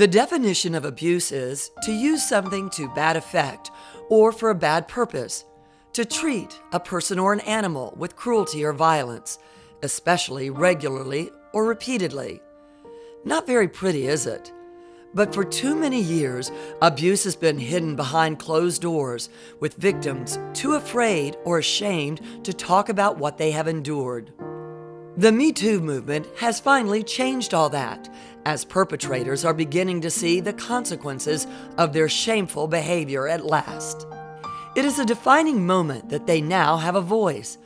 The definition of abuse is to use something to bad effect or for a bad purpose, to treat a person or an animal with cruelty or violence, especially regularly or repeatedly. Not very pretty, is it? But for too many years, abuse has been hidden behind closed doors, with victims too afraid or ashamed to talk about what they have endured. The Me Too movement has finally changed all that, as perpetrators are beginning to see the consequences of their shameful behavior at last. It is a defining moment that they now have a voice.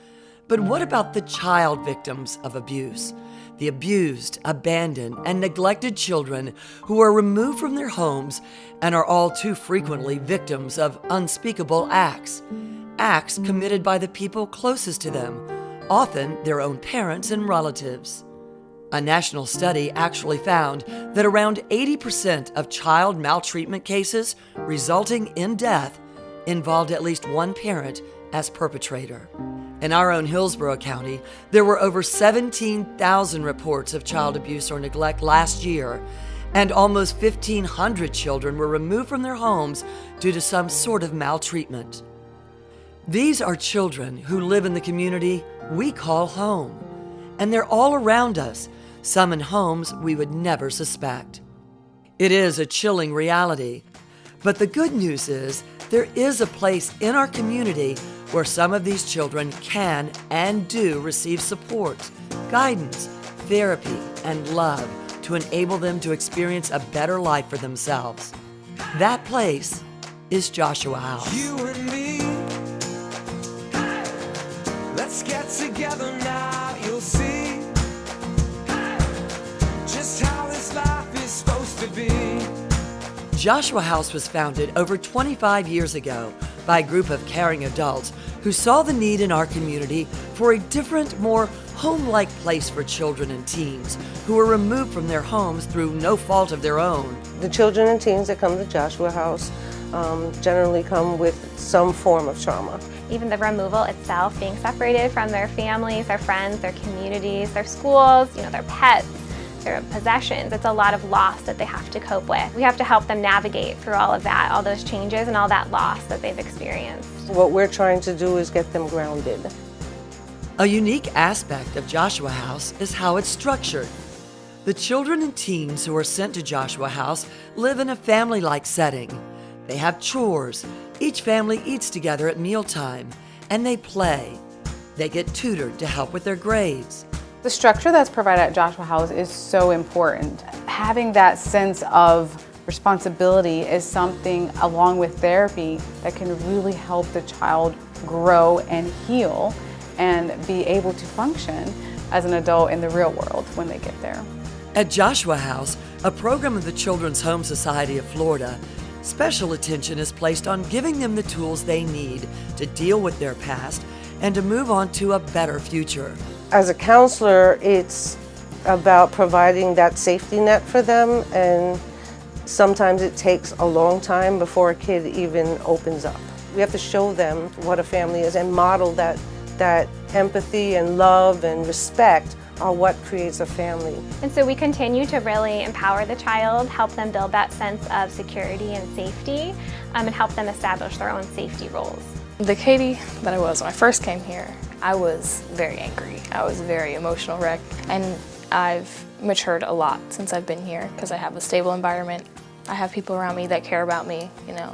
But what about the child victims of abuse? The abused, abandoned, and neglected children who are removed from their homes and are all too frequently victims of unspeakable acts committed by the people closest to them, often their own parents and relatives. A national study actually found that around 80% of child maltreatment cases resulting in death involved at least one parent as perpetrator. In our own Hillsborough County, there were over 17,000 reports of child abuse or neglect last year, and almost 1,500 children were removed from their homes due to some sort of maltreatment. These are children who live in the community we call home, and they're all around us, some in homes we would never suspect. It is a chilling reality, but the good news is there is a place in our community where some of these children can and do receive support, guidance, therapy, and love to enable them to experience a better life for themselves. That place is Joshua House. You and me, let's get together now, you'll see just how this life is supposed to be. Joshua House was founded over 25 years ago by a group of caring adults who saw the need in our community for a different, more home-like place for children and teens who were removed from their homes through no fault of their own. The children and teens that come to Joshua House generally come with some form of trauma. Even the removal itself, being separated from their families, their friends, their communities, their schools, their pets, their possessions. It's a lot of loss that they have to cope with. We have to help them navigate through all of that, all those changes and all that loss that they've experienced. What we're trying to do is get them grounded. A unique aspect of Joshua House is how it's structured. The children and teens who are sent to Joshua House live in a family-like setting. They have chores. Each family eats together at mealtime, and they play. They get tutored to help with their grades. The structure that's provided at Joshua House is so important. Having that sense of responsibility is something, along with therapy, that can really help the child grow and heal and be able to function as an adult in the real world when they get there. At Joshua House, a program of the Children's Home Society of Florida, special attention is placed on giving them the tools they need to deal with their past and to move on to a better future. As a counselor, it's about providing that safety net for them, and sometimes it takes a long time before a kid even opens up. We have to show them what a family is and model that empathy and love and respect are what creates a family. And so we continue to really empower the child, help them build that sense of security and safety, and help them establish their own safety roles. The Katie that I was when I first came here, I was very angry. I was a very emotional wreck, and I've matured a lot since I've been here because I have a stable environment. I have people around me that care about me.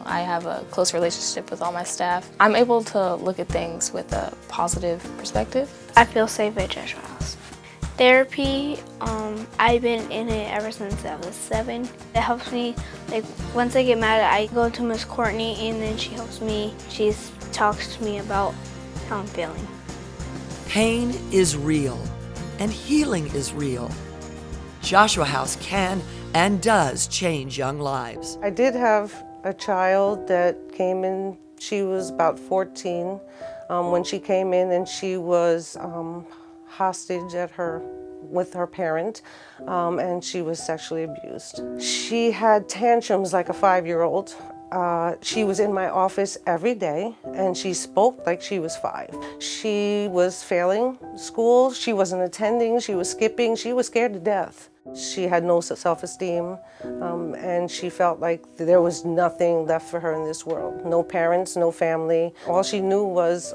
I have a close relationship with all my staff. I'm able to look at things with a positive perspective. I feel safe at Joshua House. Therapy, I've been in it ever since I was 7. It helps me, once I get mad, I go to Miss Courtney and then she helps me. She talks to me about how I'm feeling. Pain is real, and healing is real. Joshua House can and does change young lives. I did have a child that came in, she was about 14 when she came in, and she was hostage with her parent, and she was sexually abused. She had tantrums like a 5-year-old, She was in my office every day, and she spoke like she was 5. She was failing school, she wasn't attending, she was skipping, she was scared to death. She had no self-esteem, and she felt like there was nothing left for her in this world. No parents, no family. All she knew was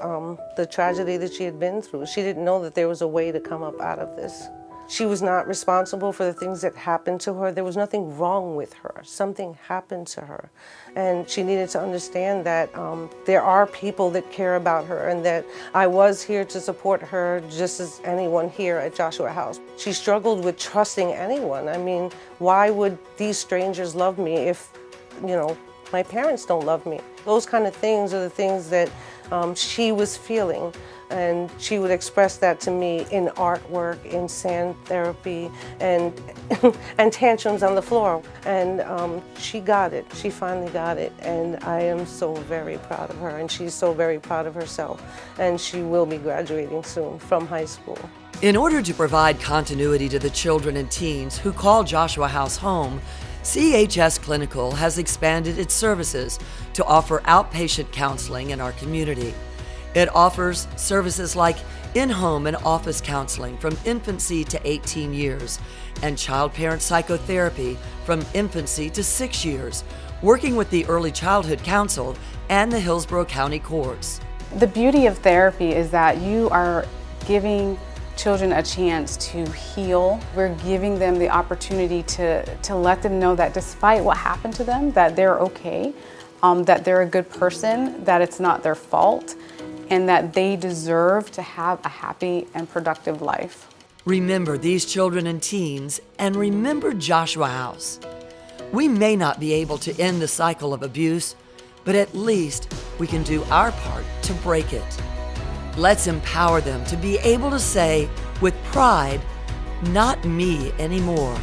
the tragedy that she had been through. She didn't know that there was a way to come up out of this. She was not responsible for the things that happened to her. There was nothing wrong with her. Something happened to her. And she needed to understand that there are people that care about her, and that I was here to support her just as anyone here at Joshua House. She struggled with trusting anyone. I mean, why would these strangers love me if, my parents don't love me? Those kind of things are the things that she was feeling. And she would express that to me in artwork, in sand therapy, and and tantrums on the floor. And she got it. She finally got it. And I am so very proud of her. And she's so very proud of herself. And she will be graduating soon from high school. In order to provide continuity to the children and teens who call Joshua House home, CHS Clinical has expanded its services to offer outpatient counseling in our community. It offers services like in-home and office counseling from infancy to 18 years and child-parent psychotherapy from infancy to 6 years, working with the Early Childhood Council and the Hillsborough County Courts. The beauty of therapy is that you are giving children a chance to heal. We're giving them the opportunity to let them know that despite what happened to them, that they're okay, that they're a good person, that it's not their fault, and that they deserve to have a happy and productive life. Remember these children and teens, and remember Joshua House. We may not be able to end the cycle of abuse, but at least we can do our part to break it. Let's empower them to be able to say with pride, "Not me anymore."